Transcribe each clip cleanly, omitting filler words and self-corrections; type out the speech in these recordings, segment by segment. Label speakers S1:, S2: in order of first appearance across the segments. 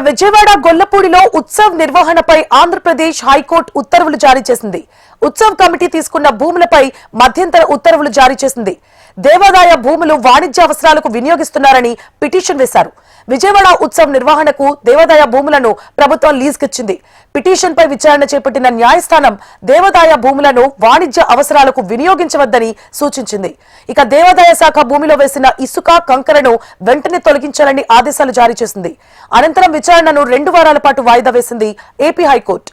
S1: విజయవాడ గొల్లపూడిలో ఉత్సవ్ నిర్వహణపై ఆంధ్రప్రదేశ్ హైకోర్టు ఉత్తర్వులు జారీ చేసింది. ఉత్సవ్ కమిటీ తీసుకున్న భూములపై మధ్యంతర ఉత్తర్వులు జారీ చేసింది. దేవాదాయ భూములు వాణిజ్య అవసరాలకు వినియోగిస్తున్నారని పిటిషన్ వేశారు. విజయవాడ ఉత్సవ్ నిర్వహణకు దేవాదాయ భూములను ప్రభుత్వం లీజుకిచ్చింది. పిటిషన్ పై విచారణ చేపట్టిన న్యాయస్థానం దేవాదాయ భూములను వాణిజ్య అవసరాలకు వినియోగించవద్దని సూచించింది. ఇక దేవాదాయ శాఖ భూమిలో వేసిన ఇసుక కంకరను వెంటనే తొలగించాలని ఆదేశాలు జారీ చేసింది. అనంతరం విచారణను 2 వారాల పాటు వాయిదా వేసింది ఏపీ హైకోర్టు.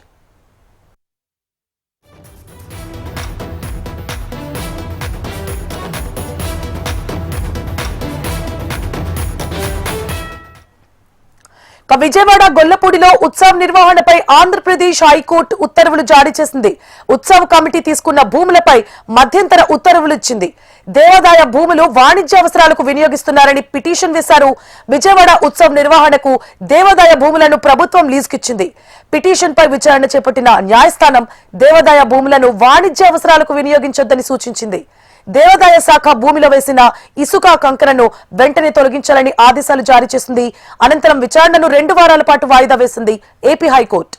S1: విజయవాడ గొల్లపూడిలో ఉత్సవ్ నిర్వహణపై ఆంధ్రప్రదేశ్ హైకోర్టు ఉత్తర్వులు జారీ చేసింది. ఉత్సవ్ కమిటీ తీసుకున్న భూములపై మధ్యంతర ఉత్తర్వులు ఇచ్చింది. దేవాదాయ భూములు వాణిజ్య అవసరాలకు వినియోగిస్తున్నారని పిటిషన్ వేశారు. విజయవాడ ఉత్సవ్ నిర్వహణకు దేవాదాయ భూములను ప్రభుత్వం లీజుకిచ్చింది. పిటిషన్ పై విచారణ చేపట్టిన న్యాయస్థానం దేవాదాయ భూములను వాణిజ్య అవసరాలకు వినియోగించొద్దని సూచించింది. దేవాదాయ శాఖ భూమిలో వేసిన ఇసుక కంకరను వెంటనే తొలగించాలని ఆదేశాలు జారీ చేసింది. అనంతరం విచారణను 2 వారాల పాటు వాయిదా వేసింది ఏపీ హైకోర్టు.